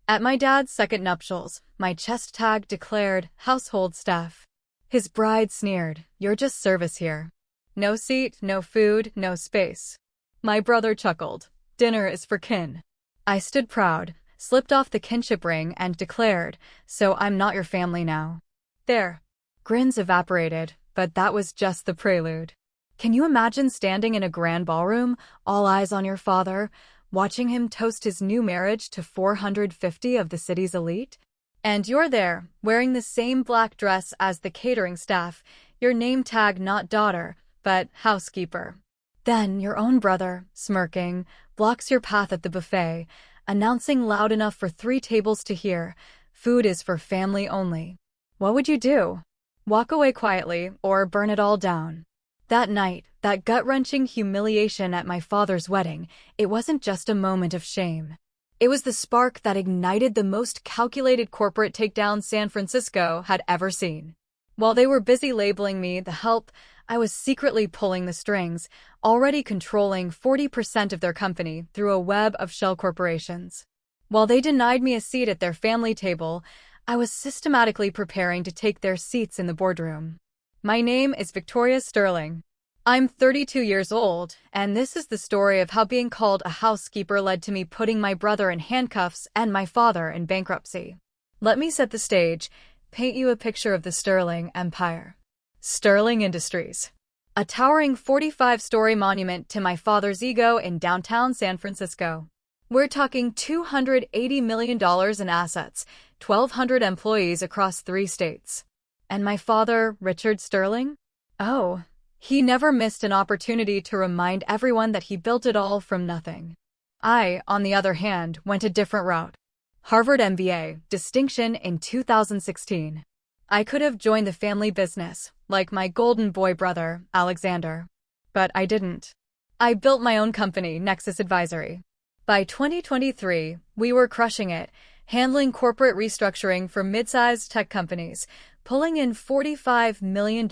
At my dad's second nuptials, my chest tag declared household staff. His bride sneered, "You're just service here. No seat, no food, no space." My brother chuckled, "Dinner is for kin." I stood proud, slipped off the kinship ring and declared, "So I'm not your family now." There. Grins evaporated, but that was just the prelude. Can you imagine standing in a grand ballroom, all eyes on your father, watching him toast his new marriage to 450 of the city's elite? And you're there, wearing the same black dress as the catering staff, your name tag not daughter, but housekeeper. Then your own brother, smirking, blocks your path at the buffet, announcing loud enough for 3 tables to hear, "Food is for family only." What would you do? Walk away quietly or burn it all down? That night, that gut-wrenching humiliation at my father's wedding, it wasn't just a moment of shame. It was the spark that ignited the most calculated corporate takedown San Francisco had ever seen. While they were busy labeling me the help, I was secretly pulling the strings, already controlling 40% of their company through a web of shell corporations. While they denied me a seat at their family table, I was systematically preparing to take their seats in the boardroom. My name is Victoria Sterling. I'm 32 years old, and this is the story of how being called a housekeeper led to me putting my brother in handcuffs and my father in bankruptcy. Let me set the stage, paint you a picture of the Sterling Empire. Sterling Industries. A towering 45-story monument to my father's ego in downtown San Francisco. We're talking $280 million in assets, 1,200 employees across 3 states. And my father, Richard Sterling? Oh, he never missed an opportunity to remind everyone that he built it all from nothing. I, on the other hand, went a different route. Harvard MBA, distinction in 2016. I could have joined the family business, like my golden boy brother, Alexander. But I didn't. I built my own company, Nexus Advisory. By 2023, we were crushing it, handling corporate restructuring for mid-sized tech companies, pulling in $45 million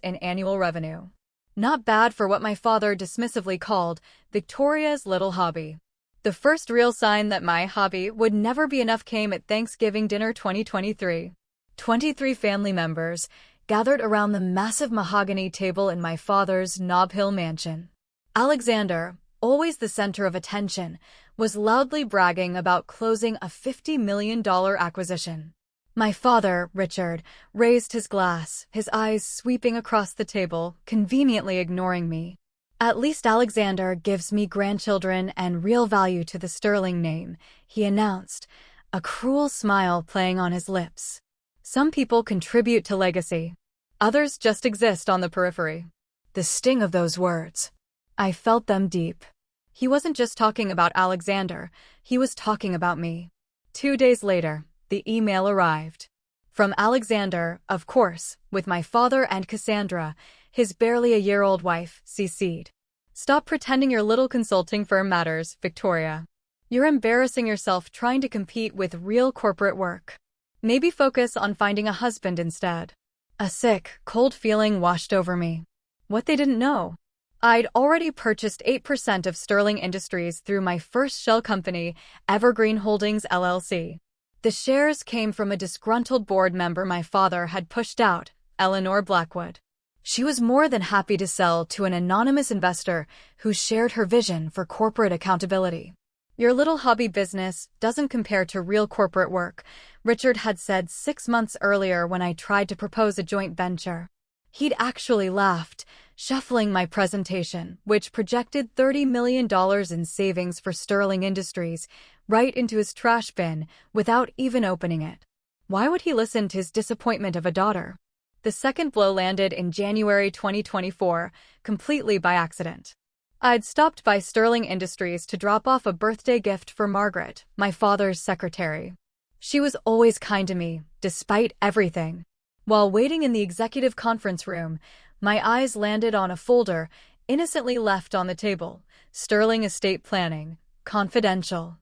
in annual revenue. Not bad for what my father dismissively called Victoria's little hobby. The first real sign that my hobby would never be enough came at Thanksgiving dinner 2023. 23 family members gathered around the massive mahogany table in my father's Nob Hill mansion. Alexander, always the center of attention, was loudly bragging about closing a $50 million acquisition. My father, Richard, raised his glass, his eyes sweeping across the table, conveniently ignoring me. "At least Alexander gives me grandchildren and real value to the Sterling name," he announced, a cruel smile playing on his lips. Some people contribute to legacy. Others just exist on the periphery. The sting of those words. I felt them deep. He wasn't just talking about Alexander, he was talking about me. 2 days later, the email arrived. From Alexander, of course, with my father and Cassandra, his barely-a-year-old wife, CC'd. "Stop pretending your little consulting firm matters, Victoria. You're embarrassing yourself trying to compete with real corporate work. Maybe focus on finding a husband instead." A sick, cold feeling washed over me. What they didn't know. I'd already purchased 8% of Sterling Industries through my first shell company, Evergreen Holdings LLC. The shares came from a disgruntled board member my father had pushed out, Eleanor Blackwood. She was more than happy to sell to an anonymous investor who shared her vision for corporate accountability. "Your little hobby business doesn't compare to real corporate work," Richard had said 6 months earlier when I tried to propose a joint venture. He'd actually laughed, shuffling my presentation, which projected $30 million in savings for Sterling Industries, right into his trash bin without even opening it. Why would he listen to his disappointment of a daughter? The second blow landed in January 2024, completely by accident. I'd stopped by Sterling Industries to drop off a birthday gift for Margaret, my father's secretary. She was always kind to me, despite everything. While waiting in the executive conference room, my eyes landed on a folder, innocently left on the table. Sterling Estate Planning, Confidential.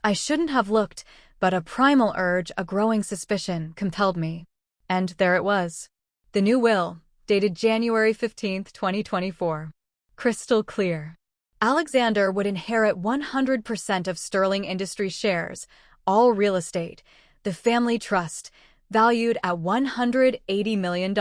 I shouldn't have looked, but a primal urge, a growing suspicion, compelled me. And there it was. The new will, dated January 15, 2024. Crystal clear. Alexander would inherit 100% of Sterling Industries shares, all real estate, the family trust, valued at $180 million.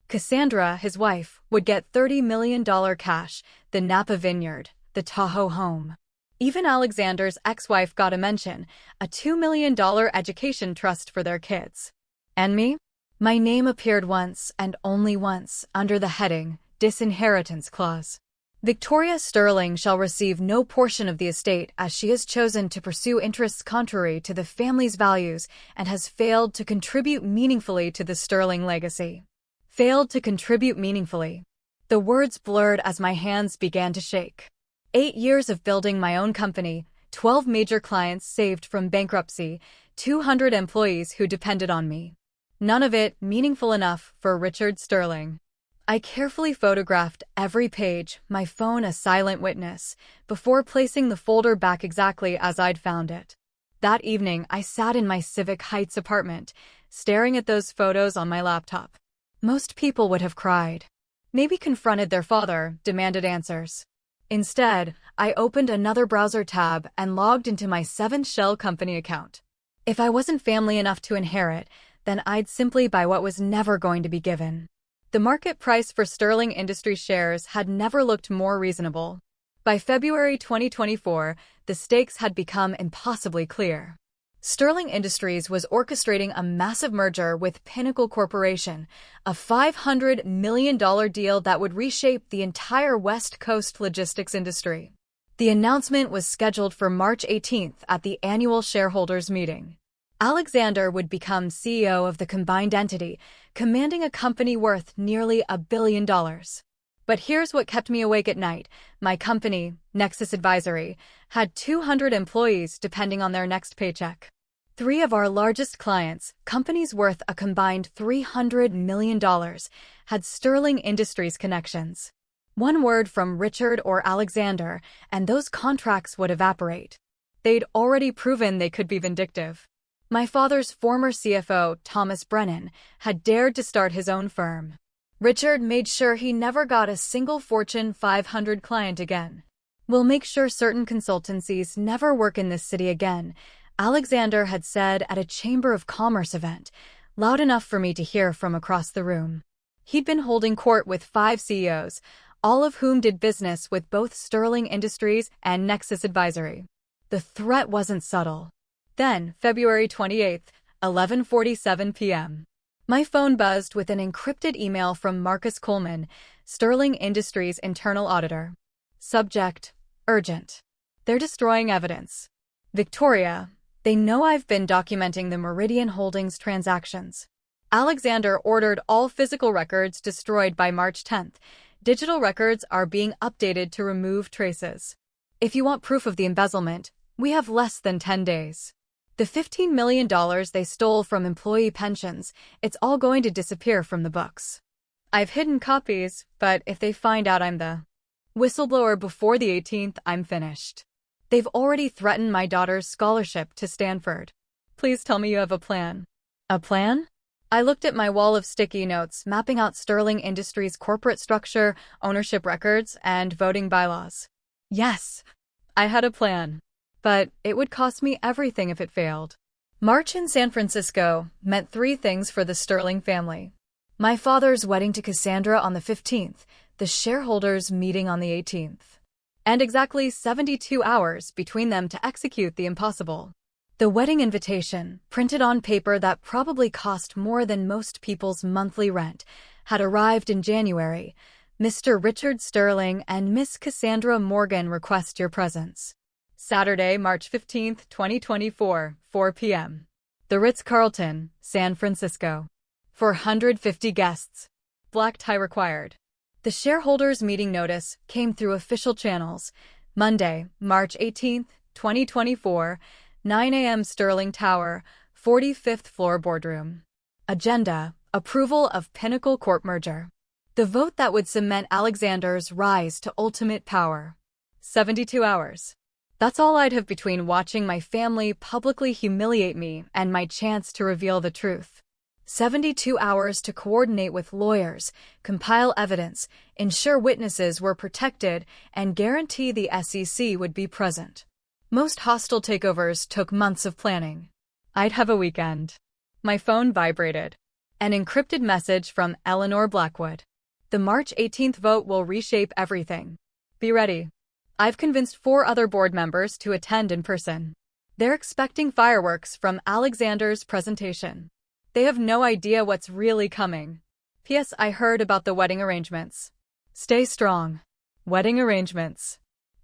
Cassandra, his wife, would get $30 million cash, the Napa Vineyard, the Tahoe home. Even Alexander's ex-wife got a mention, a $2 million education trust for their kids. And me? My name appeared once, and only once, under the heading, Disinheritance Clause. Victoria Sterling shall receive no portion of the estate as she has chosen to pursue interests contrary to the family's values and has failed to contribute meaningfully to the Sterling legacy. Failed to contribute meaningfully. The words blurred as my hands began to shake. 8 years of building my own company, 12 major clients saved from bankruptcy, 200 employees who depended on me. None of it meaningful enough for Richard Sterling. I carefully photographed every page, my phone a silent witness, before placing the folder back exactly as I'd found it. That evening, I sat in my Civic Heights apartment, staring at those photos on my laptop. Most people would have cried. Maybe confronted their father, demanded answers. Instead, I opened another browser tab and logged into my 7th shell company account. If I wasn't family enough to inherit, then I'd simply buy what was never going to be given. The market price for Sterling Industries shares had never looked more reasonable. By February 2024, the stakes had become impossibly clear. Sterling Industries was orchestrating a massive merger with Pinnacle Corporation, a $500 million deal that would reshape the entire West Coast logistics industry. The announcement was scheduled for March 18th at the annual shareholders' meeting. Alexander would become CEO of the combined entity, commanding a company worth nearly $1 billion. But here's what kept me awake at night. My company, Nexus Advisory, had 200 employees depending on their next paycheck. 3 of our largest clients, companies worth a combined $300 million, had Sterling Industries connections. One word from Richard or Alexander, and those contracts would evaporate. They'd already proven they could be vindictive. My father's former CFO, Thomas Brennan, had dared to start his own firm. Richard made sure he never got a single Fortune 500 client again. We'll make sure certain consultancies never work in this city again, Alexander had said at a Chamber of Commerce event, loud enough for me to hear from across the room. He'd been holding court with 5 CEOs, all of whom did business with both Sterling Industries and Nexus Advisory. The threat wasn't subtle. Then, February 28th, 11:47 p.m. My phone buzzed with an encrypted email from Marcus Coleman, Sterling Industries internal auditor. Subject: urgent. They're destroying evidence. Victoria, they know I've been documenting the Meridian Holdings transactions. Alexander ordered all physical records destroyed by March 10th. Digital records are being updated to remove traces. If you want proof of the embezzlement, we have less than 10 days. The $15 million they stole from employee pensions, it's all going to disappear from the books. I've hidden copies, but if they find out I'm the whistleblower before the 18th, I'm finished. They've already threatened my daughter's scholarship to Stanford. Please tell me you have a plan. A plan? I looked at my wall of sticky notes mapping out Sterling Industries' corporate structure, ownership records, and voting bylaws. Yes, I had a plan. But it would cost me everything if it failed. March in San Francisco meant 3 things for the Sterling family. My father's wedding to Cassandra on the 15th, the shareholders' meeting on the 18th. And exactly 72 hours between them to execute the impossible. The wedding invitation, printed on paper that probably cost more than most people's monthly rent, had arrived in January. Mr. Richard Sterling and Miss Cassandra Morgan request your presence. Saturday, March 15th, 2024, 4 p.m. The Ritz-Carlton, San Francisco. 450 guests. Black tie required. The shareholders' meeting notice came through official channels. Monday, March 18th, 2024, 9 a.m. Sterling Tower, 45th floor boardroom. Agenda: approval of Pinnacle Corp merger. The vote that would cement Alexander's rise to ultimate power. 72 hours. That's all I'd have between watching my family publicly humiliate me and my chance to reveal the truth. 72 hours to coordinate with lawyers, compile evidence, ensure witnesses were protected, and guarantee the SEC would be present. Most hostile takeovers took months of planning. I'd have a weekend. My phone vibrated. An encrypted message from Eleanor Blackwood. The March 18th vote will reshape everything. Be ready. I've convinced 4 other board members to attend in person. They're expecting fireworks from Alexander's presentation. They have no idea what's really coming. P.S. I heard about the wedding arrangements. Stay strong. Wedding arrangements.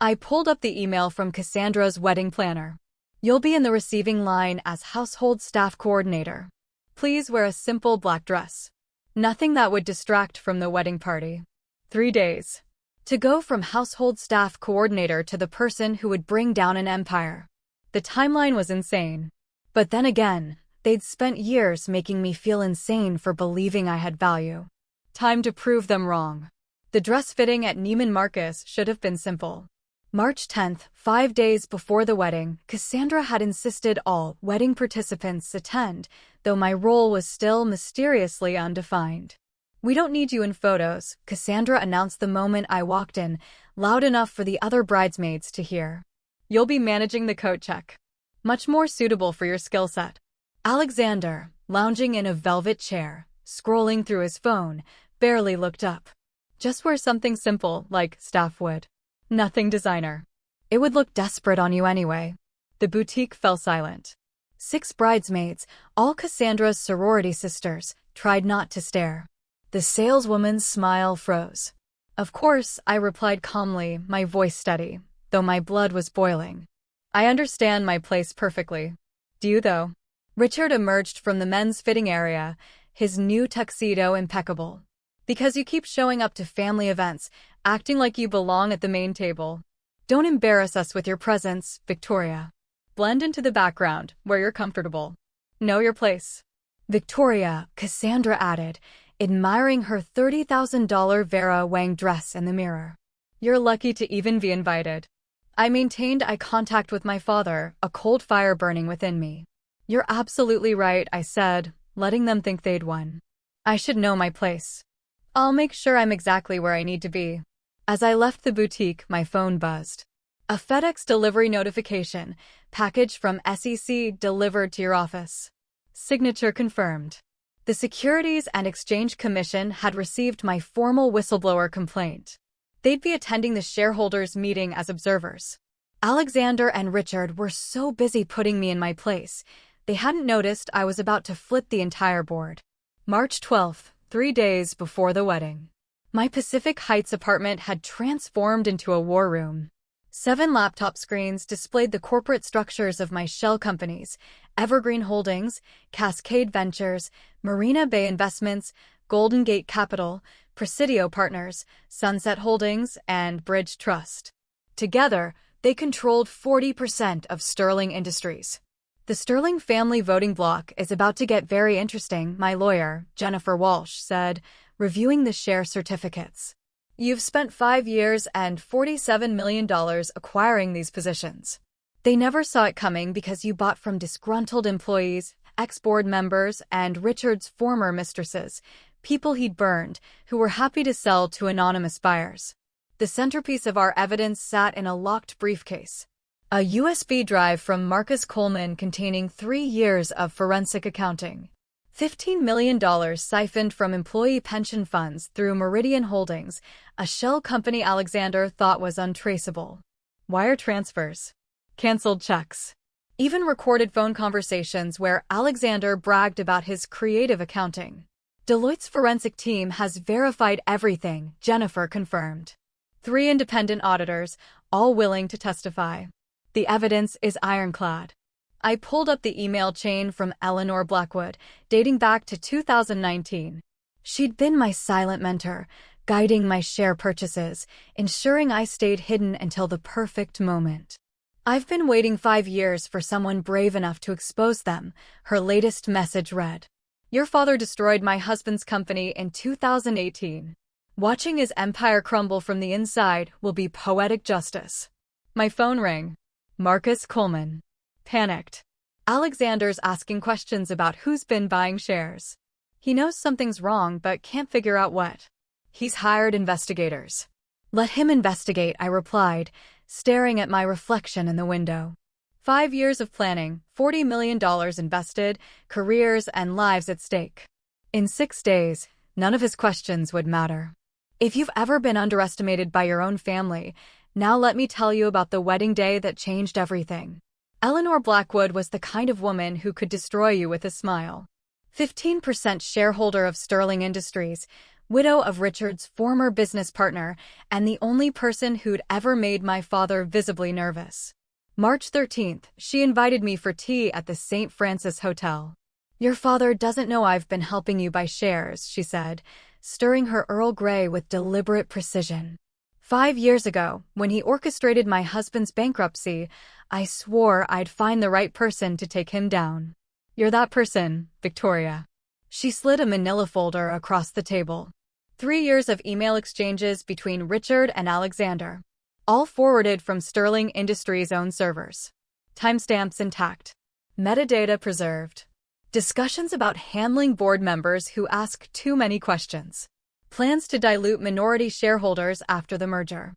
I pulled up the email from Cassandra's wedding planner. You'll be in the receiving line as household staff coordinator. Please wear a simple black dress. Nothing that would distract from the wedding party. 3 days. To go from household staff coordinator to the person who would bring down an empire. The timeline was insane. But then again, they'd spent years making me feel insane for believing I had value. Time to prove them wrong. The dress fitting at Neiman Marcus should have been simple. March 10th, 5 days before the wedding, Cassandra had insisted all wedding participants attend, though my role was still mysteriously undefined. We don't need you in photos, Cassandra announced the moment I walked in, loud enough for the other bridesmaids to hear. You'll be managing the coat check. Much more suitable for your skill set. Alexander, lounging in a velvet chair, scrolling through his phone, barely looked up. Just wear something simple, like staff would. Nothing designer. It would look desperate on you anyway. The boutique fell silent. 6 bridesmaids, all Cassandra's sorority sisters, tried not to stare. The saleswoman's smile froze. Of course, I replied calmly, my voice steady, though my blood was boiling. I understand my place perfectly. Do you, though? Richard emerged from the men's fitting area, his new tuxedo impeccable. Because you keep showing up to family events, acting like you belong at the main table. Don't embarrass us with your presence, Victoria. Blend into the background, where you're comfortable. Know your place. Victoria, Cassandra added, admiring her $30,000 Vera Wang dress in the mirror. You're lucky to even be invited. I maintained eye contact with my father, a cold fire burning within me. You're absolutely right, I said, letting them think they'd won. I should know my place. I'll make sure I'm exactly where I need to be. As I left the boutique, my phone buzzed. A FedEx delivery notification, package from SEC delivered to your office. Signature confirmed. The Securities and Exchange Commission had received my formal whistleblower complaint. They'd be attending the shareholders' meeting as observers. Alexander and Richard were so busy putting me in my place, they hadn't noticed I was about to flip the entire board. March 12th, 3 days before the wedding. My Pacific Heights apartment had transformed into a war room. 7 laptop screens displayed the corporate structures of my shell companies, Evergreen Holdings, Cascade Ventures, Marina Bay Investments, Golden Gate Capital, Presidio Partners, Sunset Holdings, and Bridge Trust. Together, they controlled 40% of Sterling Industries. The Sterling family voting bloc is about to get very interesting, my lawyer, Jennifer Walsh, said, reviewing the share certificates. You've spent 5 years and $47 million acquiring these positions. They never saw it coming because you bought from disgruntled employees, ex-board members, and Richard's former mistresses, people he'd burned, who were happy to sell to anonymous buyers. The centerpiece of our evidence sat in a locked briefcase. A USB drive from Marcus Coleman containing 3 years of forensic accounting. $15 million siphoned from employee pension funds through Meridian Holdings, a shell company Alexander thought was untraceable. Wire transfers. Canceled checks. Even recorded phone conversations where Alexander bragged about his creative accounting. Deloitte's forensic team has verified everything, Jennifer confirmed. 3 independent auditors, all willing to testify. The evidence is ironclad. I pulled up the email chain from Eleanor Blackwood, dating back to 2019. She'd been my silent mentor, guiding my share purchases, ensuring I stayed hidden until the perfect moment. I've been waiting 5 years for someone brave enough to expose them, her latest message read. Your father destroyed my husband's company in 2018. Watching his empire crumble from the inside will be poetic justice. My phone rang. Marcus Coleman. Panicked. Alexander's asking questions about who's been buying shares. He knows something's wrong but can't figure out what. He's hired investigators. Let him investigate, I replied, staring at my reflection in the window. 5 years of planning, $40 million invested, careers and lives at stake. In 6 days, none of his questions would matter. If you've ever been underestimated by your own family, now let me tell you about the wedding day that changed everything. Eleanor Blackwood was the kind of woman who could destroy you with a smile. 15% shareholder of Sterling Industries, widow of Richard's former business partner, and the only person who'd ever made my father visibly nervous. March 13th, she invited me for tea at the St. Francis Hotel. "Your father doesn't know I've been helping you buy shares," she said, stirring her Earl Grey with deliberate precision. 5 years ago, when he orchestrated my husband's bankruptcy, I swore I'd find the right person to take him down. "You're that person, Victoria." She slid a manila folder across the table. 3 years of email exchanges between Richard and Alexander, all forwarded from Sterling Industries' own servers. Timestamps intact. Metadata preserved. Discussions about handling board members who ask too many questions. Plans to dilute minority shareholders after the merger.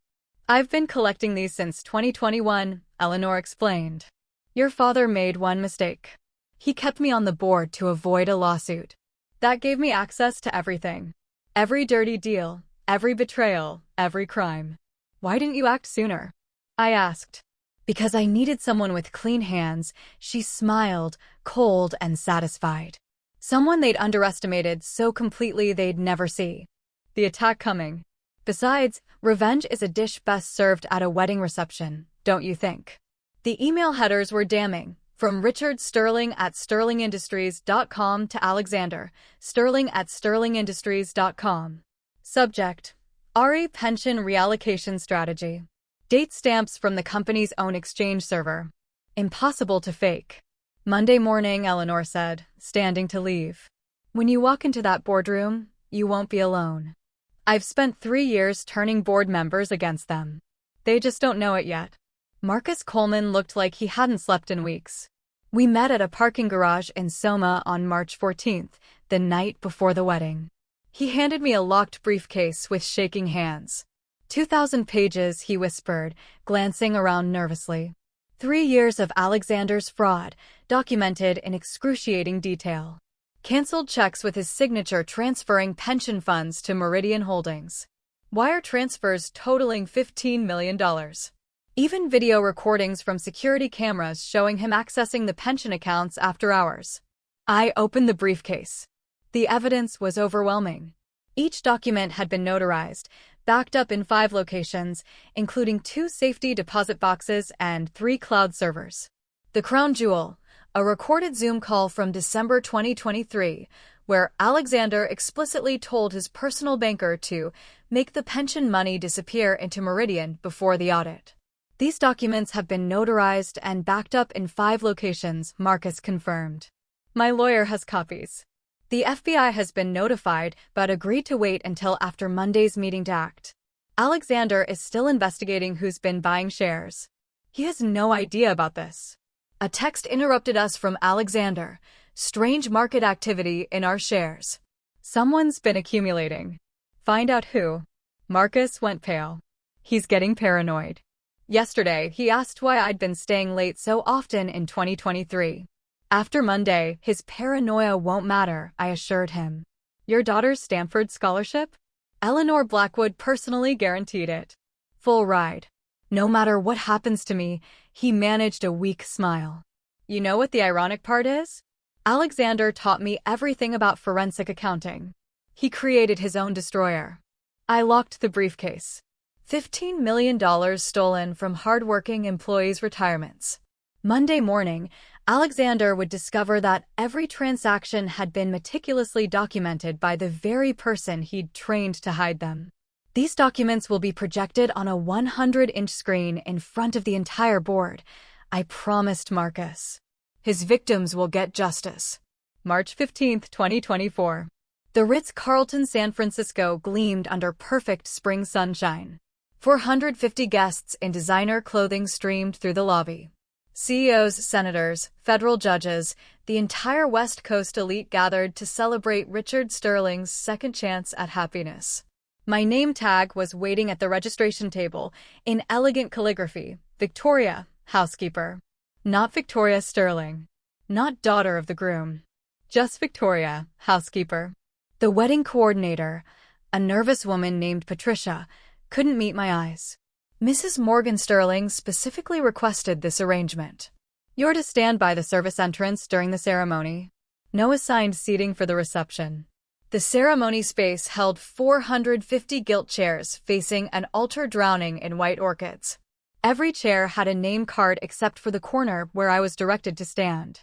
"I've been collecting these since 2021, Eleanor explained. "Your father made one mistake. He kept me on the board to avoid a lawsuit. That gave me access to everything. Every dirty deal, every betrayal, every crime. Why didn't you act sooner?" I asked. "Because I needed someone with clean hands," she smiled, cold and satisfied. "Someone they'd underestimated so completely they'd never see the attack coming. Besides, revenge is a dish best served at a wedding reception, don't you think?" The email headers were damning. From Richard Sterling at sterlingindustries.com to Alexander Sterling at sterlingindustries.com. Subject: RE Pension Reallocation Strategy. Date stamps from the company's own exchange server. Impossible to fake. "Monday morning," Eleanor said, standing to leave. "When you walk into that boardroom, you won't be alone. I've spent 3 years turning board members against them. They just don't know it yet." Marcus Coleman looked like he hadn't slept in weeks. We met at a parking garage in Soma on March 14th, the night before the wedding. He handed me a locked briefcase with shaking hands. 2,000 pages, he whispered, glancing around nervously. 3 years of Alexander's fraud, documented in excruciating detail. Cancelled checks with his signature transferring pension funds to Meridian Holdings. Wire transfers totaling $15 million. Even video recordings from security cameras showing him accessing the pension accounts after hours. I opened the briefcase. The evidence was overwhelming. Each document had been notarized, backed up in 5 locations, including 2 safety deposit boxes and 3 cloud servers. The crown jewel, a recorded Zoom call from December 2023, where Alexander explicitly told his personal banker to make the pension money disappear into Meridian before the audit. These documents have been notarized and backed up in 5 locations, Marcus confirmed. My lawyer has copies. The FBI has been notified but agreed to wait until after Monday's meeting to act. Alexander is still investigating who's been buying shares. He has no idea about this. A text interrupted us from Alexander. Strange market activity in our shares. Someone's been accumulating. Find out who. Marcus went pale. He's getting paranoid. Yesterday, he asked why I'd been staying late so often in 2023. After Monday, his paranoia won't matter, I assured him. Your daughter's Stanford scholarship? Eleanor Blackwood personally guaranteed it. Full ride. No matter what happens to me, he managed a weak smile. You know what the ironic part is? Alexander taught me everything about forensic accounting. He created his own destroyer. I locked the briefcase. $15 million stolen from hardworking employees' retirements. Monday morning, Alexander would discover that every transaction had been meticulously documented by the very person he'd trained to hide them. These documents will be projected on a 100-inch screen in front of the entire board, I promised Marcus. His victims will get justice. March 15, 2024. The Ritz-Carlton San Francisco gleamed under perfect spring sunshine. 450 guests in designer clothing streamed through the lobby. CEOs, senators, federal judges, the entire West Coast elite gathered to celebrate Richard Sterling's second chance at happiness. My name tag was waiting at the registration table in elegant calligraphy. Victoria, housekeeper. Not Victoria Sterling. Not daughter of the groom. Just Victoria, housekeeper. The wedding coordinator, a nervous woman named Patricia, couldn't meet my eyes. Mrs. Morgan Sterling specifically requested this arrangement. You're to stand by the service entrance during the ceremony. No assigned seating for the reception. The ceremony space held 450 gilt chairs facing an altar drowning in white orchids. Every chair had a name card except for the corner where I was directed to stand.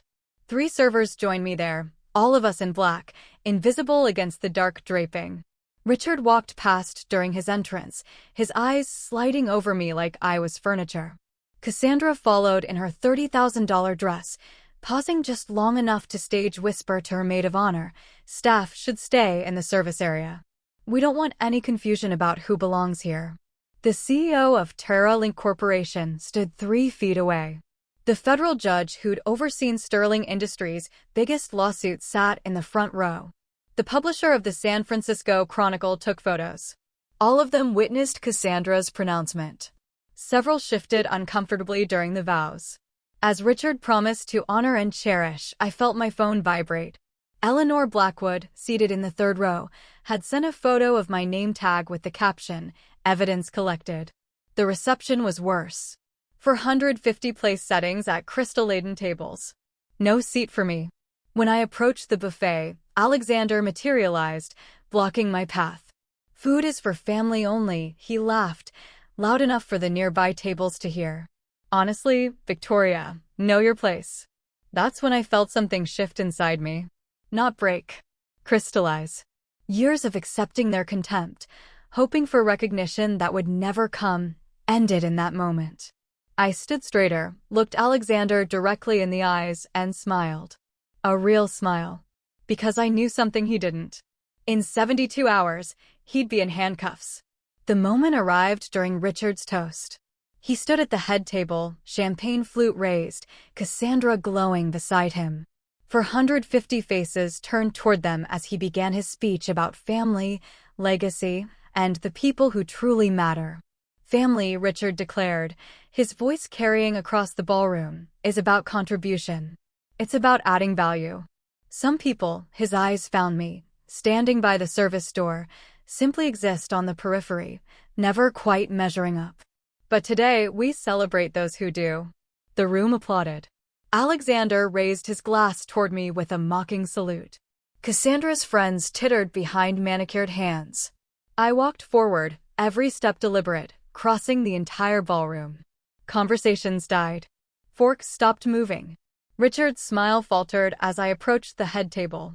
3 servers joined me there, all of us in black, invisible against the dark draping. Richard walked past during his entrance, his eyes sliding over me like I was furniture. Cassandra followed in her $30,000 dress, pausing just long enough to stage whisper to her maid of honor, "Staff should stay in the service area. We don't want any confusion about who belongs here." The CEO of TerraLink Corporation stood 3 feet away. The federal judge who'd overseen Sterling Industries' biggest lawsuit sat in the front row. The publisher of the San Francisco Chronicle took photos. All of them witnessed Cassandra's pronouncement. Several shifted uncomfortably during the vows. As Richard promised to honor and cherish, I felt my phone vibrate. Eleanor Blackwood, seated in the 3rd row, had sent a photo of my name tag with the caption, "Evidence collected." The reception was worse. 450 place settings at crystal-laden tables. No seat for me. When I approached the buffet, Alexander materialized, blocking my path. "Food is for family only," he laughed, loud enough for the nearby tables to hear. Honestly, Victoria, know your place. That's when I felt something shift inside me. Not break. Crystallize. Years of accepting their contempt, hoping for recognition that would never come, ended in that moment. I stood straighter, looked Alexander directly in the eyes, and smiled. A real smile. Because I knew something he didn't. In 72 hours, he'd be in handcuffs. The moment arrived during Richard's toast. He stood at the head table, champagne flute raised, Cassandra glowing beside him. 450 faces turned toward them as he began his speech about family, legacy, and the people who truly matter. Family, Richard declared, his voice carrying across the ballroom, is about contribution. It's about adding value. Some people, his eyes found me, standing by the service door, simply exist on the periphery, never quite measuring up. But today, we celebrate those who do. The room applauded. Alexander raised his glass toward me with a mocking salute. Cassandra's friends tittered behind manicured hands. I walked forward, every step deliberate, crossing the entire ballroom. Conversations died. Forks stopped moving. Richard's smile faltered as I approached the head table.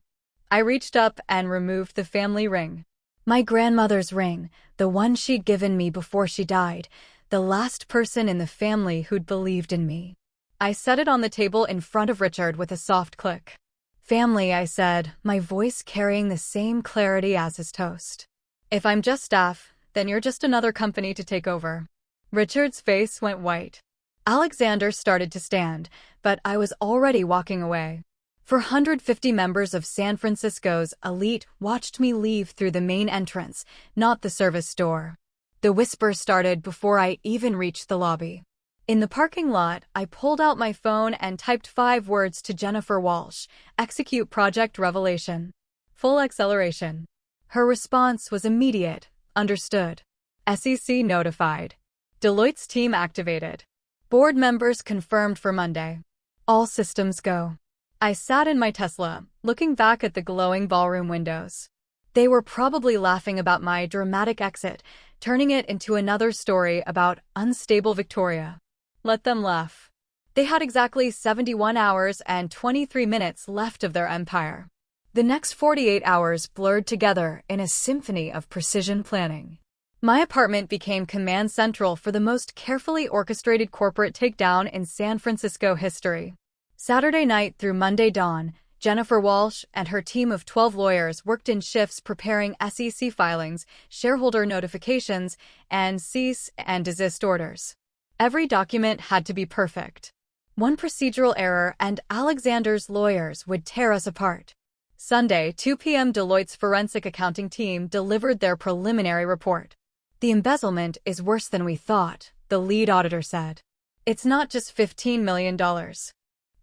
I reached up and removed the family ring. My grandmother's ring, the one she'd given me before she died, the last person in the family who'd believed in me. I set it on the table in front of Richard with a soft click. "Family," I said, my voice carrying the same clarity as his toast. "If I'm just staff, then you're just another company to take over." Richard's face went white. Alexander started to stand, but I was already walking away. 450 members of San Francisco's elite watched me leave through the main entrance, not the service door. The whisper started before I even reached the lobby. In the parking lot, I pulled out my phone and typed 5 words to Jennifer Walsh, "Execute Project Revelation. Full acceleration." Her response was immediate, "Understood." SEC notified. Deloitte's team activated. Board members confirmed for Monday. All systems go. I sat in my Tesla, looking back at the glowing ballroom windows. They were probably laughing about my dramatic exit, turning it into another story about unstable Victoria. Let them laugh. They had exactly 71 hours and 23 minutes left of their empire. The next 48 hours blurred together in a symphony of precision planning. My apartment became command central for the most carefully orchestrated corporate takedown in San Francisco history. Saturday night through Monday dawn, Jennifer Walsh and her team of 12 lawyers worked in shifts preparing SEC filings, shareholder notifications, and cease and desist orders. Every document had to be perfect. One procedural error and Alexander's lawyers would tear us apart. Sunday, 2 p.m. Deloitte's forensic accounting team delivered their preliminary report. "The embezzlement is worse than we thought," the lead auditor said. It's not just $15 million.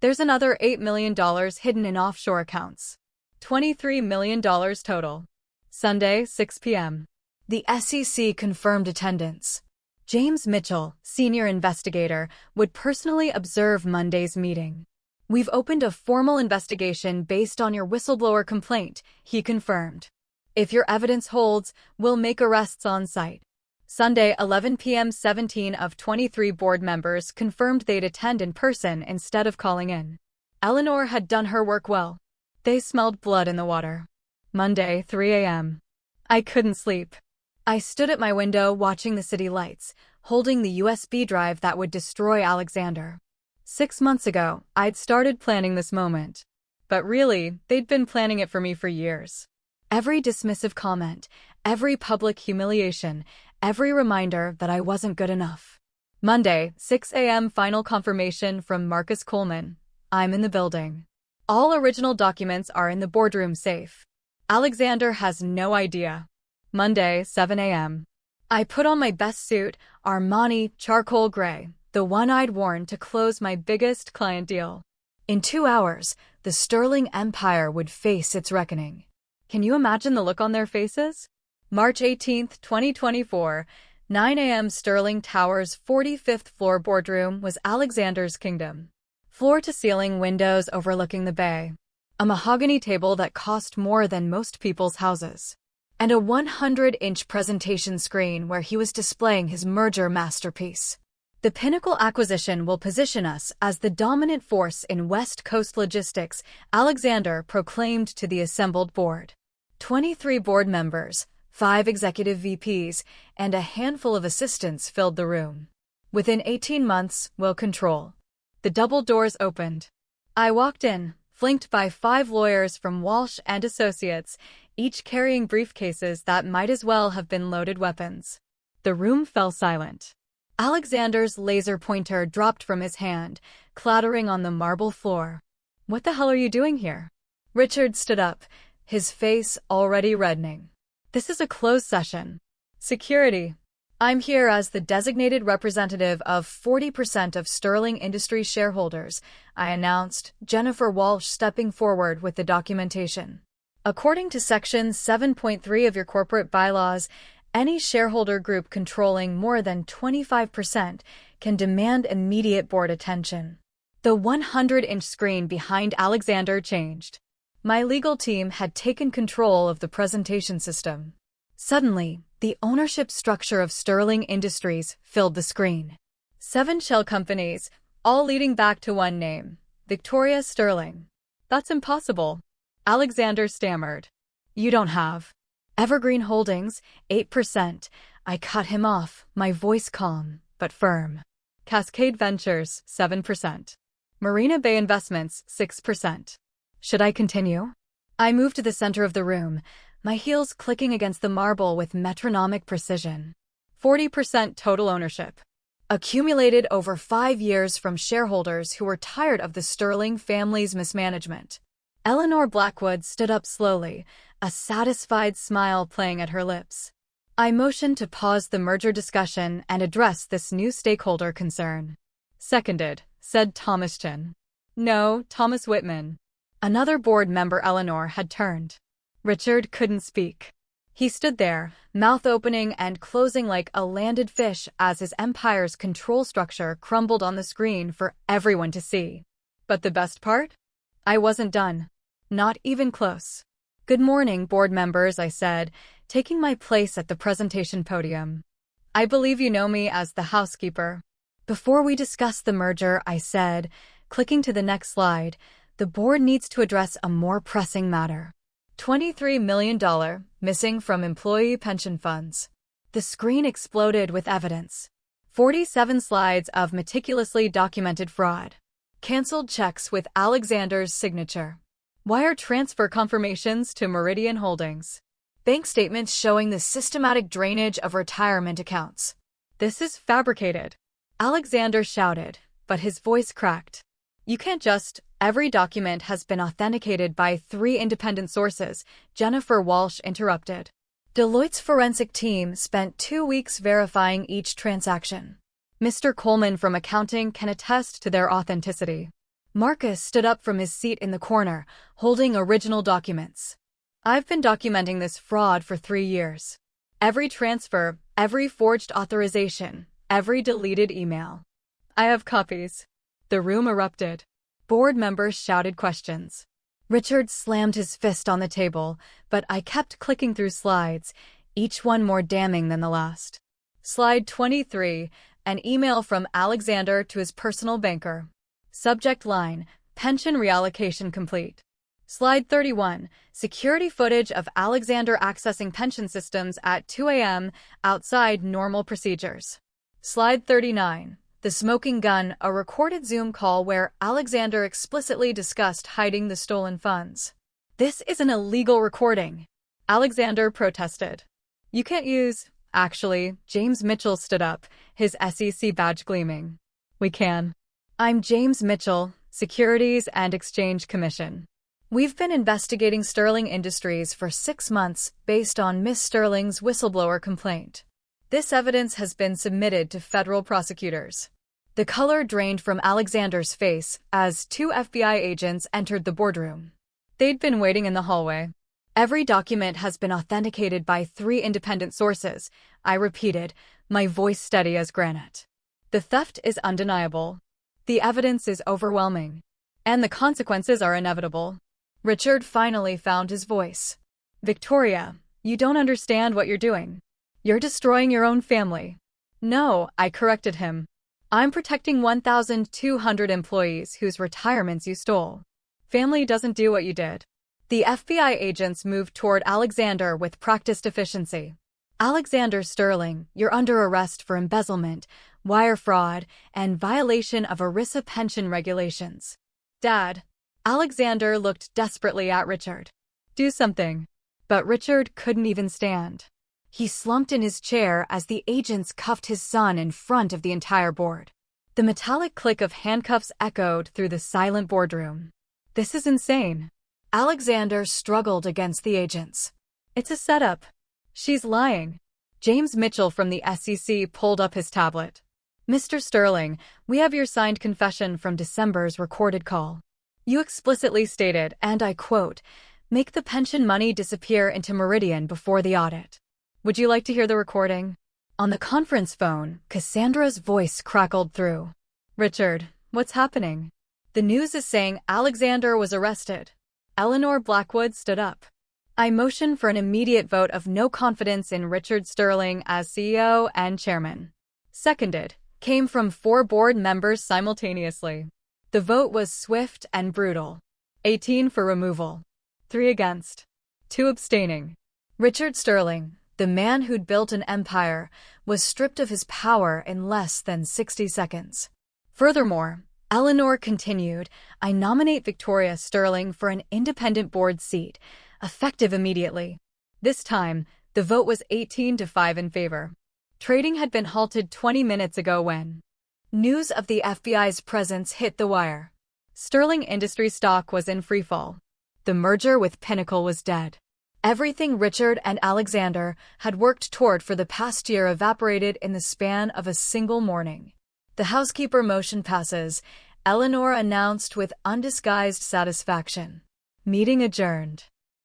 There's another $8 million hidden in offshore accounts. $23 million total. Sunday, 6 p.m. The SEC confirmed attendance. James Mitchell, senior investigator, would personally observe Monday's meeting. We've opened a formal investigation based on your whistleblower complaint, he confirmed. If your evidence holds, we'll make arrests on site. Sunday, 11 p.m. 17 of 23 board members confirmed they'd attend in person instead of calling in. Eleanor had done her work well. They smelled blood in the water. Monday, 3 a.m. I couldn't sleep. I stood at my window watching the city lights, holding the USB drive that would destroy Alexander. 6 months ago, I'd started planning this moment. But really, they'd been planning it for me for years. Every dismissive comment, every public humiliation, every reminder that I wasn't good enough. Monday, 6 a.m. Final confirmation from Marcus Coleman. I'm in the building. All original documents are in the boardroom safe. Alexander has no idea. Monday, 7 a.m. I put on my best suit, Armani charcoal gray, the one I'd worn to close my biggest client deal. In 2 hours, the Sterling Empire would face its reckoning. Can you imagine the look on their faces? March 18, 2024, 9 a.m. Sterling Tower's 45th floor boardroom was Alexander's kingdom. Floor-to-ceiling windows overlooking the bay. A mahogany table that cost more than most people's houses. And a 100-inch presentation screen where he was displaying his merger masterpiece. The Pinnacle acquisition will position us as the dominant force in West Coast logistics, Alexander proclaimed to the assembled board. 23 board members, 5 executive VPs, and a handful of assistants filled the room. Within 18 months, we'll control. The double doors opened. I walked in, flanked by 5 lawyers from Walsh and Associates, each carrying briefcases that might as well have been loaded weapons. The room fell silent. Alexander's laser pointer dropped from his hand, clattering on the marble floor. What the hell are you doing here? Richard stood up, his face already reddening. This is a closed session. Security. I'm here as the designated representative of 40% of Sterling Industries shareholders, I announced, Jennifer Walsh stepping forward with the documentation. According to Section 7.3 of your corporate bylaws, any shareholder group controlling more than 25% can demand immediate board attention. The 100-inch screen behind Alexander changed. My legal team had taken control of the presentation system. Suddenly, the ownership structure of Sterling Industries filled the screen. 7 shell companies, all leading back to one name, Victoria Sterling. That's impossible. Alexander stammered. You don't have. Evergreen Holdings, 8%. I cut him off, my voice calm, but firm. Cascade Ventures, 7%. Marina Bay Investments, 6%. Should I continue? I moved to the center of the room, my heels clicking against the marble with metronomic precision. 40% total ownership. Accumulated over 5 years from shareholders who were tired of the Sterling family's mismanagement. Eleanor Blackwood stood up slowly, a satisfied smile playing at her lips. I motioned to pause the merger discussion and address this new stakeholder concern. Seconded, said Thomas Chin. No, Thomas Whitman. Another board member Eleanor had turned. Richard couldn't speak. He stood there, mouth opening and closing like a landed fish as his empire's control structure crumbled on the screen for everyone to see. But the best part? I wasn't done. Not even close. Good morning, board members, I said, taking my place at the presentation podium. I believe you know me as the housekeeper. Before we discuss the merger, I said, clicking to the next slide, the board needs to address a more pressing matter. $23 million missing from employee pension funds. The screen exploded with evidence. 47 slides of meticulously documented fraud. Canceled checks with Alexander's signature. Wire transfer confirmations to Meridian Holdings. Bank statements showing the systematic drainage of retirement accounts. This is fabricated. Alexander shouted, but his voice cracked. You can't just. Every document has been authenticated by 3 independent sources, Jennifer Walsh interrupted. Deloitte's forensic team spent 2 weeks verifying each transaction. Mr. Coleman from accounting can attest to their authenticity. Marcus stood up from his seat in the corner, holding original documents. I've been documenting this fraud for 3 years. Every transfer, every forged authorization, every deleted email. I have copies. The room erupted. Board members shouted questions. Richard slammed his fist on the table, but I kept clicking through slides, each one more damning than the last. Slide 23, an email from Alexander to his personal banker. Subject line, pension reallocation complete. Slide 31, security footage of Alexander accessing pension systems at 2 a.m. outside normal procedures. Slide 39, the smoking gun, a recorded Zoom call where Alexander explicitly discussed hiding the stolen funds. This is an illegal recording. Alexander protested. You can't use... Actually, James Mitchell stood up, his SEC badge gleaming. We can. I'm James Mitchell, Securities and Exchange Commission. We've been investigating Sterling Industries for 6 months based on Miss Sterling's whistleblower complaint. This evidence has been submitted to federal prosecutors. The color drained from Alexander's face as 2 FBI agents entered the boardroom. They'd been waiting in the hallway. Every document has been authenticated by 3 independent sources, I repeated, my voice steady as granite. The theft is undeniable. The evidence is overwhelming. And the consequences are inevitable. Richard finally found his voice. Victoria, you don't understand what you're doing. You're destroying your own family. No, I corrected him. I'm protecting 1,200 employees whose retirements you stole. Family doesn't do what you did. The FBI agents moved toward Alexander with practiced efficiency. Alexander Sterling, you're under arrest for embezzlement, wire fraud, and violation of ERISA pension regulations. Dad. Alexander looked desperately at Richard. Do something. But Richard couldn't even stand. He slumped in his chair as the agents cuffed his son in front of the entire board. The metallic click of handcuffs echoed through the silent boardroom. This is insane. Alexander struggled against the agents. It's a setup. She's lying. James Mitchell from the SEC pulled up his tablet. Mr. Sterling, we have your signed confession from December's recorded call. You explicitly stated, and I quote, make the pension money disappear into Meridian before the audit. Would you like to hear the recording? On the conference phone, Cassandra's voice crackled through. Richard, what's happening? The news is saying Alexander was arrested. Eleanor Blackwood stood up. I motion for an immediate vote of no confidence in Richard Sterling as CEO and chairman. Seconded, came from 4 board members simultaneously. The vote was swift and brutal. 18 for removal. 3 against. 2 abstaining. Richard Sterling, the man who'd built an empire, was stripped of his power in less than 60 seconds. Furthermore, Eleanor continued, I nominate Victoria Sterling for an independent board seat, effective immediately. This time, the vote was 18-5 in favor. Trading had been halted 20 minutes ago when news of the FBI's presence hit the wire. Sterling Industries stock was in freefall. The merger with Pinnacle was dead. Everything Richard and Alexander had worked toward for the past year evaporated in the span of a single morning. The housekeeper motion passes, Eleanor announced with undisguised satisfaction. Meeting adjourned.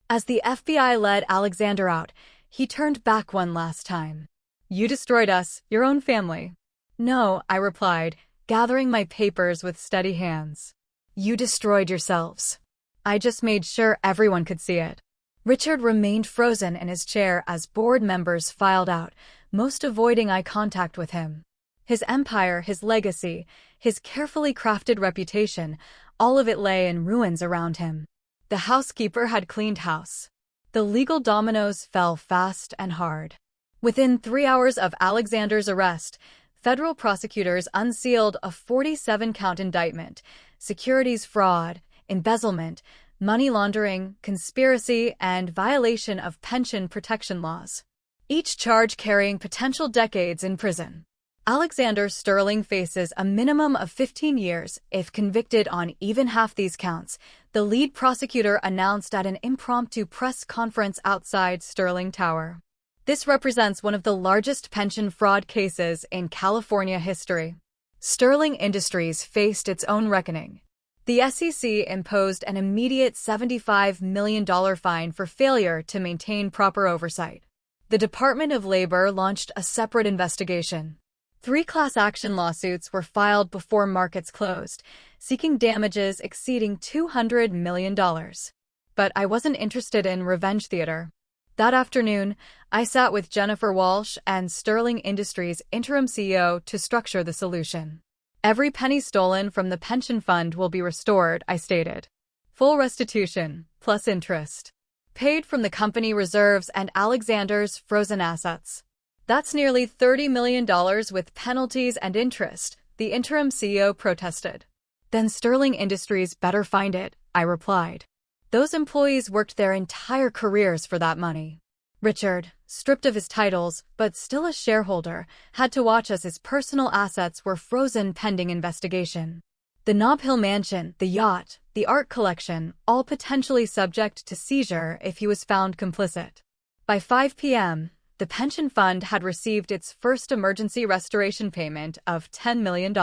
As the FBI led Alexander out, he turned back one last time. You destroyed us, your own family. No, I replied, gathering my papers with steady hands. You destroyed yourselves. I just made sure everyone could see it. Richard remained frozen in his chair as board members filed out, most avoiding eye contact with him. His empire, his legacy, his carefully crafted reputation, all of it lay in ruins around him. The housekeeper had cleaned house. The legal dominoes fell fast and hard. Within 3 hours of Alexander's arrest, federal prosecutors unsealed a 47-count indictment, securities fraud, embezzlement, money laundering, conspiracy, and violation of pension protection laws. Each charge carrying potential decades in prison. Alexander Sterling faces a minimum of 15 years if convicted on even half these counts, the lead prosecutor announced at an impromptu press conference outside Sterling Tower. This represents one of the largest pension fraud cases in California history. Sterling Industries faced its own reckoning. The SEC imposed an immediate $75 million fine for failure to maintain proper oversight. The Department of Labor launched a separate investigation. 3 class action lawsuits were filed before markets closed, seeking damages exceeding $200 million. But I wasn't interested in revenge theater. That afternoon, I sat with Jennifer Walsh and Sterling Industries' interim CEO to structure the solution. Every penny stolen from the pension fund will be restored, I stated. Full restitution, plus interest. Paid from the company reserves and Alexander's frozen assets. That's nearly $30 million with penalties and interest, the interim CEO protested. Then Sterling Industries better find it, I replied. Those employees worked their entire careers for that money. Richard, stripped of his titles, but still a shareholder, had to watch as his personal assets were frozen pending investigation. The Nob Hill mansion, the yacht, the art collection, all potentially subject to seizure if he was found complicit. By 5 p.m., the pension fund had received its first emergency restoration payment of $10 million.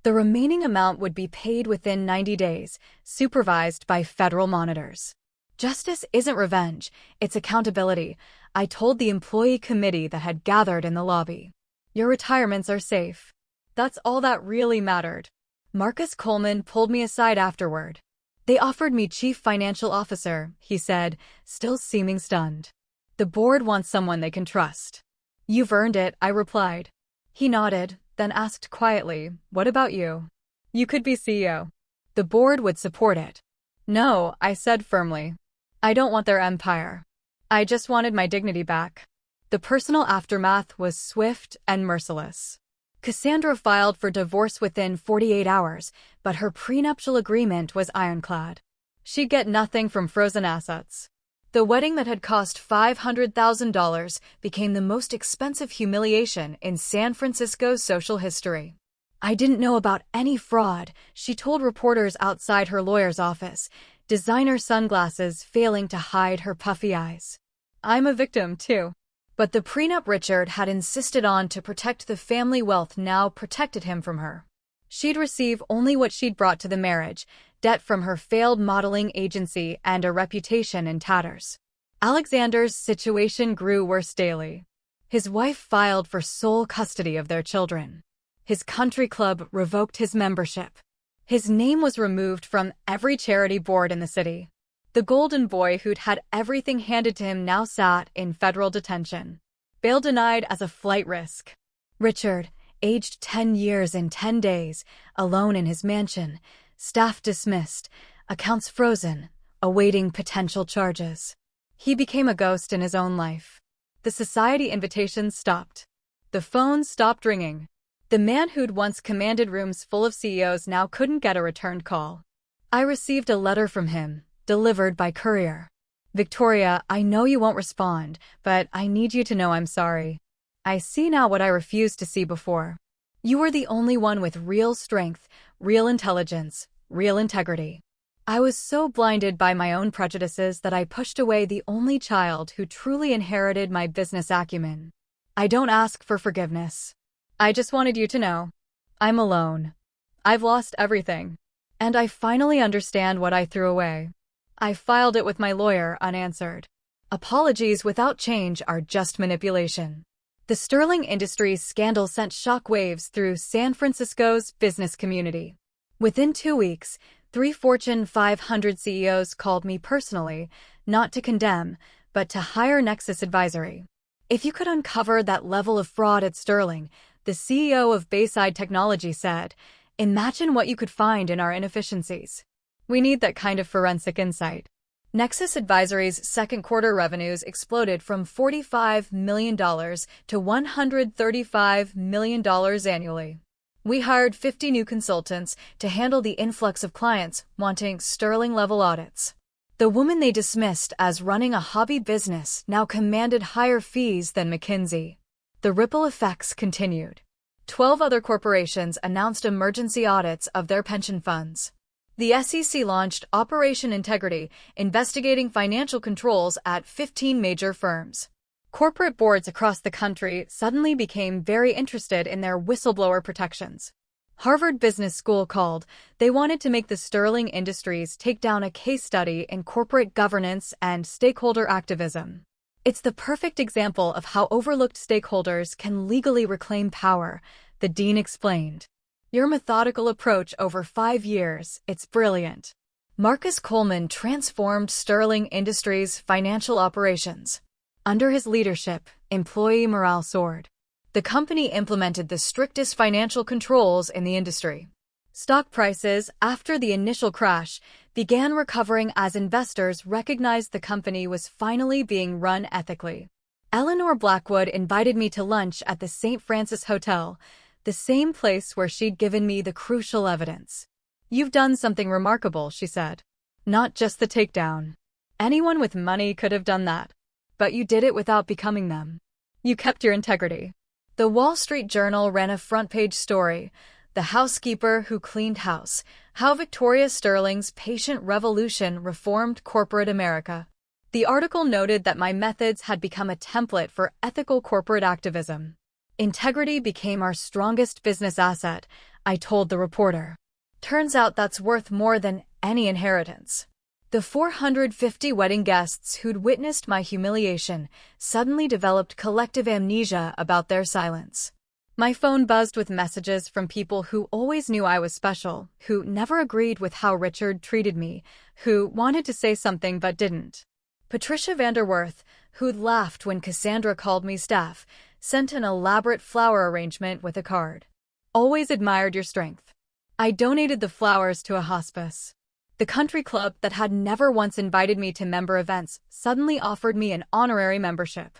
The remaining amount would be paid within 90 days, supervised by federal monitors. Justice isn't revenge, it's accountability, I told the employee committee that had gathered in the lobby. Your retirements are safe. That's all that really mattered. Marcus Coleman pulled me aside afterward. They offered me chief financial officer, he said, still seeming stunned. The board wants someone they can trust. You've earned it, I replied. He nodded, then asked quietly, what about you? You could be CEO. The board would support it. No, I said firmly. I don't want their empire. I just wanted my dignity back. The personal aftermath was swift and merciless. Cassandra filed for divorce within 48 hours, but her prenuptial agreement was ironclad. She'd get nothing from frozen assets. The wedding that had cost $500,000 became the most expensive humiliation in San Francisco's social history. I didn't know about any fraud, she told reporters outside her lawyer's office, designer sunglasses failing to hide her puffy eyes. I'm a victim, too. But the prenup Richard had insisted on to protect the family wealth now protected him from her. She'd receive only what she'd brought to the marriage, debt from her failed modeling agency and a reputation in tatters. Alexander's situation grew worse daily. His wife filed for sole custody of their children. His country club revoked his membership. His name was removed from every charity board in the city. The golden boy who'd had everything handed to him now sat in federal detention. Bail denied as a flight risk. Richard, aged 10 years in 10 days, alone in his mansion, staff dismissed, accounts frozen, awaiting potential charges. He became a ghost in his own life. The society invitations stopped. The phones stopped ringing. The man who'd once commanded rooms full of CEOs now couldn't get a returned call. I received a letter from him, delivered by courier. Victoria, I know you won't respond, but I need you to know I'm sorry. I see now what I refused to see before. You were the only one with real strength, real intelligence, real integrity. I was so blinded by my own prejudices that I pushed away the only child who truly inherited my business acumen. I don't ask for forgiveness. I just wanted you to know. I'm alone. I've lost everything. And I finally understand what I threw away. I filed it with my lawyer unanswered. Apologies without change are just manipulation. The Sterling Industries scandal sent shockwaves through San Francisco's business community. Within 2 weeks, 3 Fortune 500 CEOs called me personally, not to condemn, but to hire Nexus Advisory. If you could uncover that level of fraud at Sterling, the CEO of Bayside Technology said, imagine what you could find in our inefficiencies. We need that kind of forensic insight. Nexus Advisory's second quarter revenues exploded from $45 million to $135 million annually. We hired 50 new consultants to handle the influx of clients wanting Sterling-level audits. The woman they dismissed as running a hobby business now commanded higher fees than McKinsey. The ripple effects continued. 12 other corporations announced emergency audits of their pension funds. The SEC launched Operation Integrity, investigating financial controls at 15 major firms. Corporate boards across the country suddenly became very interested in their whistleblower protections. Harvard Business School called. They wanted to make the Sterling Industries take down a case study in corporate governance and stakeholder activism. It's the perfect example of how overlooked stakeholders can legally reclaim power, the dean explained. Your methodical approach over 5 years, it's brilliant. Marcus Coleman transformed Sterling Industries' financial operations. Under his leadership, employee morale soared. The company implemented the strictest financial controls in the industry. Stock prices, after the initial crash, began recovering as investors recognized the company was finally being run ethically. Eleanor Blackwood invited me to lunch at the St. Francis Hotel, the same place where she'd given me the crucial evidence. You've done something remarkable, she said. Not just the takedown. Anyone with money could have done that. But you did it without becoming them. You kept your integrity. The Wall Street Journal ran a front-page story, "The Housekeeper Who Cleaned House: How Victoria Sterling's Patient Revolution Reformed Corporate America." The article noted that my methods had become a template for ethical corporate activism. Integrity became our strongest business asset, I told the reporter. Turns out that's worth more than any inheritance. The 450 wedding guests who'd witnessed my humiliation suddenly developed collective amnesia about their silence. My phone buzzed with messages from people who always knew I was special, who never agreed with how Richard treated me, who wanted to say something but didn't. Patricia Vanderworth, who'd laughed when Cassandra called me staff, sent an elaborate flower arrangement with a card. Always admired your strength. I donated the flowers to a hospice. The country club that had never once invited me to member events suddenly offered me an honorary membership.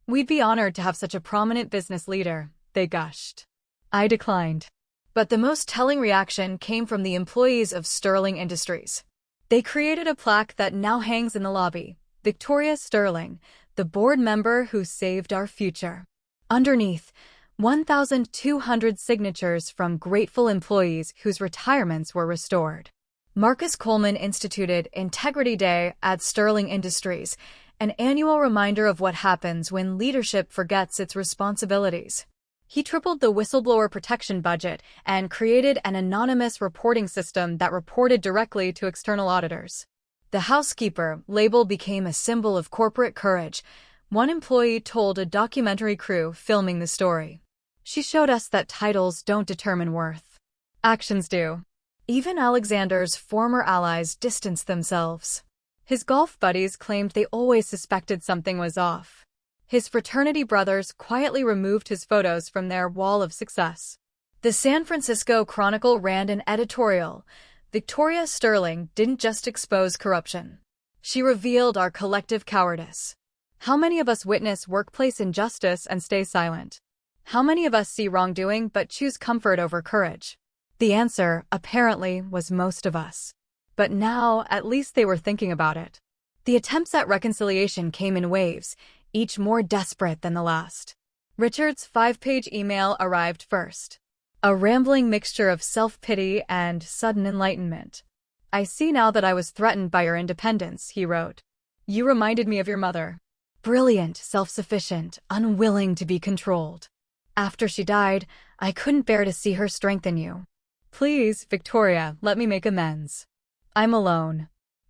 We'd be honored to have such a prominent business leader, they gushed. I declined. But the most telling reaction came from the employees of Sterling Industries. They created a plaque that now hangs in the lobby. Victoria Sterling, the board member who saved our future. Underneath, 1,200 signatures from grateful employees whose retirements were restored. Marcus Coleman instituted Integrity Day at Sterling Industries, an annual reminder of what happens when leadership forgets its responsibilities. He tripled the whistleblower protection budget and created an anonymous reporting system that reported directly to external auditors. The housekeeper label became a symbol of corporate courage, one employee told a documentary crew filming the story. She showed us that titles don't determine worth. Actions do. Even Alexander's former allies distanced themselves. His golf buddies claimed they always suspected something was off. His fraternity brothers quietly removed his photos from their wall of success. The San Francisco Chronicle ran an editorial. Victoria Sterling didn't just expose corruption. She revealed our collective cowardice. How many of us witness workplace injustice and stay silent? How many of us see wrongdoing but choose comfort over courage? The answer, apparently, was most of us. But now, at least they were thinking about it. The attempts at reconciliation came in waves, each more desperate than the last. Richard's 5-page email arrived first. A rambling mixture of self-pity and sudden enlightenment. "I see now that I was threatened by your independence," he wrote. "You reminded me of your mother. Brilliant, self-sufficient, unwilling to be controlled. After she died, I couldn't bear to see her strengthen you. Please, Victoria, let me make amends. I'm alone.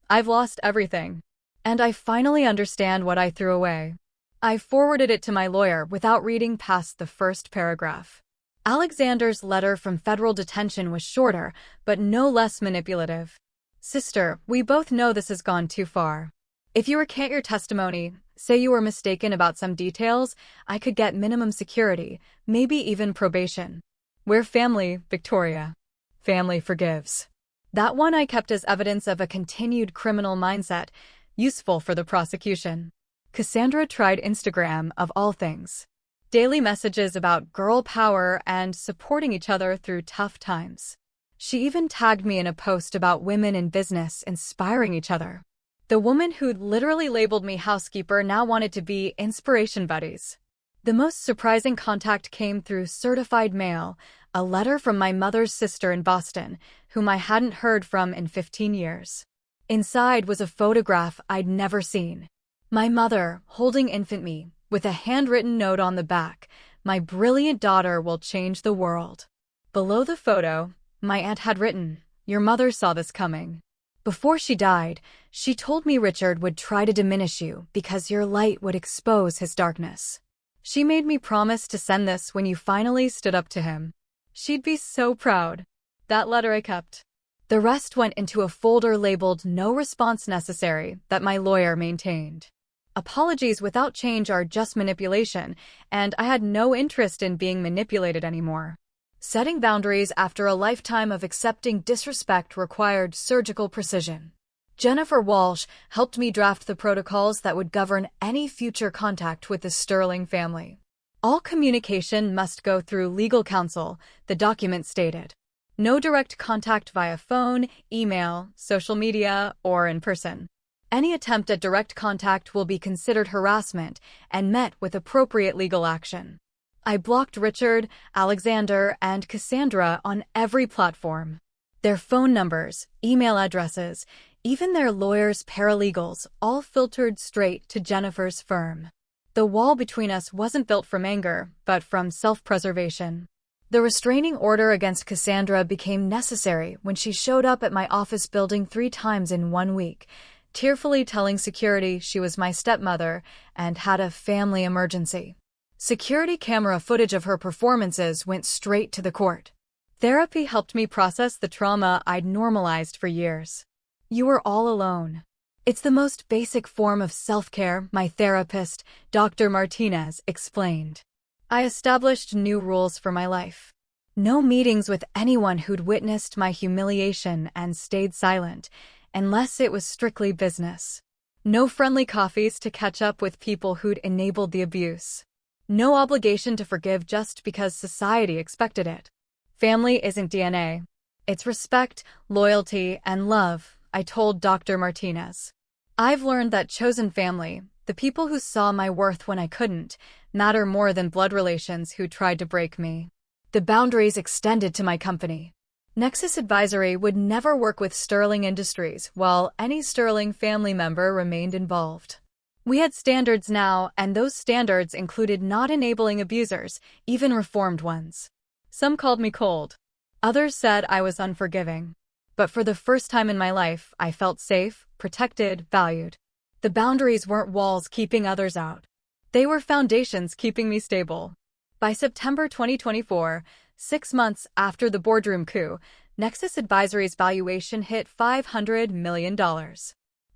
I've lost everything. And I finally understand what I threw away." I forwarded it to my lawyer without reading past the first paragraph. Alexander's letter from federal detention was shorter, but no less manipulative. "Sister, we both know this has gone too far. If you recant your testimony, say you were mistaken about some details, I could get minimum security, maybe even probation. We're family, Victoria. Family forgives." That one I kept as evidence of a continued criminal mindset, useful for the prosecution. Cassandra tried Instagram, of all things. Daily messages about girl power and supporting each other through tough times. She even tagged me in a post about women in business inspiring each other. The woman who'd literally labeled me housekeeper now wanted to be inspiration buddies. The most surprising contact came through certified mail, a letter from my mother's sister in Boston, whom I hadn't heard from in 15 years. Inside was a photograph I'd never seen. My mother, holding infant me, with a handwritten note on the back, "My brilliant daughter will change the world." Below the photo, my aunt had written, "Your mother saw this coming. Before she died, she told me Richard would try to diminish you because your light would expose his darkness. She made me promise to send this when you finally stood up to him. She'd be so proud." That letter I kept. The rest went into a folder labeled "No response necessary" that my lawyer maintained. Apologies without change are just manipulation, and I had no interest in being manipulated anymore. Setting boundaries after a lifetime of accepting disrespect required surgical precision. Jennifer Walsh helped me draft the protocols that would govern any future contact with the Sterling family. All communication must go through legal counsel, the document stated. No direct contact via phone, email, social media, or in person. Any attempt at direct contact will be considered harassment and met with appropriate legal action. I blocked Richard, Alexander, and Cassandra on every platform. Their phone numbers, email addresses, even their lawyers' paralegals, all filtered straight to Jennifer's firm. The wall between us wasn't built from anger, but from self-preservation. The restraining order against Cassandra became necessary when she showed up at my office building 3 times in 1 week, tearfully telling security she was my stepmother and had a family emergency. Security camera footage of her performances went straight to the court. Therapy helped me process the trauma I'd normalized for years. You were all alone. It's the most basic form of self-care, my therapist, Dr. Martinez, explained. I established new rules for my life. No meetings with anyone who'd witnessed my humiliation and stayed silent, unless it was strictly business. No friendly coffees to catch up with people who'd enabled the abuse. No obligation to forgive just because society expected it. Family isn't DNA. It's respect, loyalty, and love, I told Dr. Martinez. I've learned that chosen family, the people who saw my worth when I couldn't, matter more than blood relations who tried to break me. The boundaries extended to my company. Nexus Advisory would never work with Sterling Industries while any Sterling family member remained involved. We had standards now, and those standards included not enabling abusers, even reformed ones. Some called me cold. Others said I was unforgiving. But for the first time in my life, I felt safe, protected, valued. The boundaries weren't walls keeping others out. They were foundations keeping me stable. By September 2024, 6 months after the boardroom coup, Nexus Advisory's valuation hit $500 million.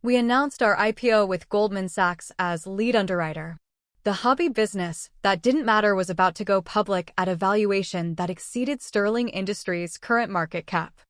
We announced our IPO with Goldman Sachs as lead underwriter. The hobby business that didn't matter was about to go public at a valuation that exceeded Sterling Industries' current market cap.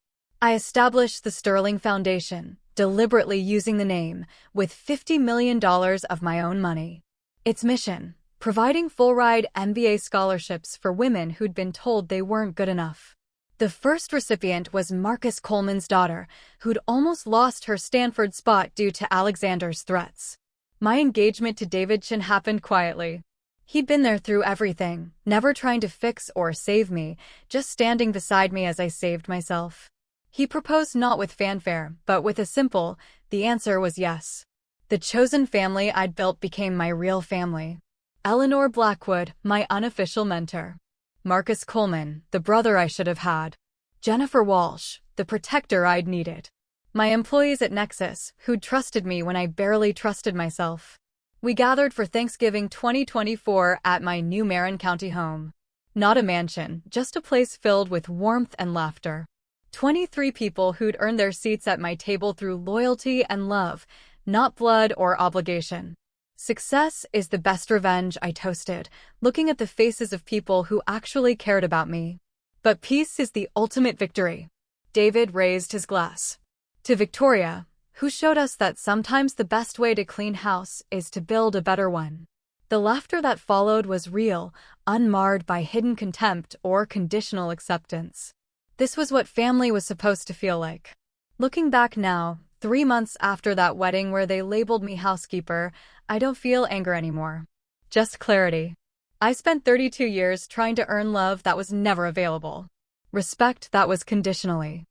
I established the Sterling Foundation, deliberately using the name, with $50 million of my own money. Its mission: providing full-ride MBA scholarships for women who'd been told they weren't good enough. The first recipient was Marcus Coleman's daughter, who'd almost lost her Stanford spot due to Alexander's threats. My engagement to David Chin happened quietly. He'd been there through everything, never trying to fix or save me, just standing beside me as I saved myself. He proposed not with fanfare, but with a simple, the answer was yes. The chosen family I'd built became my real family. Eleanor Blackwood, my unofficial mentor. Marcus Coleman, the brother I should have had. Jennifer Walsh, the protector I'd needed. My employees at Nexus, who'd trusted me when I barely trusted myself. We gathered for Thanksgiving 2024 at my new Marin County home. Not a mansion, just a place filled with warmth and laughter. 23 people who'd earned their seats at my table through loyalty and love, not blood or obligation. Success is the best revenge, I toasted, looking at the faces of people who actually cared about me. But peace is the ultimate victory. David raised his glass. To Victoria, who showed us that sometimes the best way to clean house is to build a better one. The laughter that followed was real, unmarred by hidden contempt or conditional acceptance. This was what family was supposed to feel like. Looking back now, 3 months after that wedding where they labeled me housekeeper, I don't feel anger anymore. Just clarity. I spent 32 years trying to earn love that was never available. Respect that was conditionally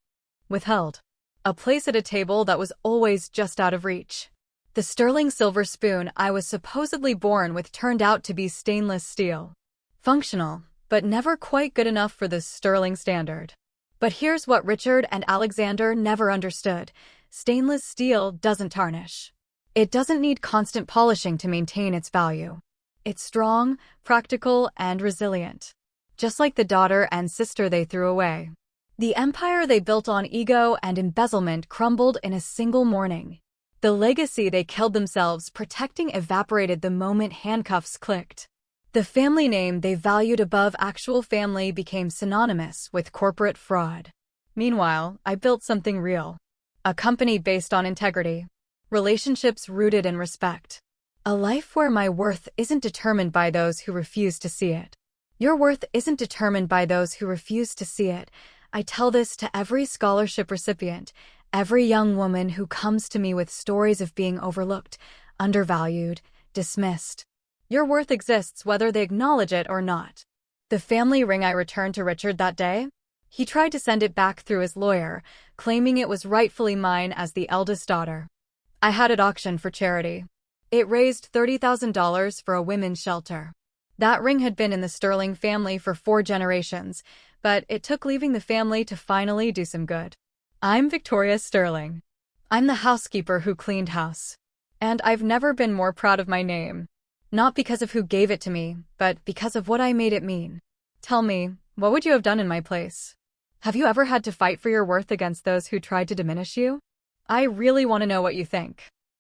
withheld. A place at a table that was always just out of reach. The sterling silver spoon I was supposedly born with turned out to be stainless steel. Functional, but never quite good enough for the sterling standard. But here's what Richard and Alexander never understood. Stainless steel doesn't tarnish. It doesn't need constant polishing to maintain its value. It's strong, practical, and resilient. Just like the daughter and sister they threw away. The empire they built on ego and embezzlement crumbled in a single morning. The legacy they killed themselves protecting evaporated the moment handcuffs clicked. The family name they valued above actual family became synonymous with corporate fraud. Meanwhile, I built something real. A company based on integrity. Relationships rooted in respect. A life where my worth isn't determined by those who refuse to see it. Your worth isn't determined by those who refuse to see it. I tell this to every scholarship recipient, every young woman who comes to me with stories of being overlooked, undervalued, dismissed. Your worth exists whether they acknowledge it or not. The family ring I returned to Richard that day? He tried to send it back through his lawyer, claiming it was rightfully mine as the eldest daughter. I had it auctioned for charity. It raised $30,000 for a women's shelter. That ring had been in the Sterling family for 4 generations, but it took leaving the family to finally do some good. I'm Victoria Sterling. I'm the housekeeper who cleaned house. And I've never been more proud of my name. Not because of who gave it to me, but because of what I made it mean. Tell me, what would you have done in my place? Have you ever had to fight for your worth against those who tried to diminish you? I really want to know what you think.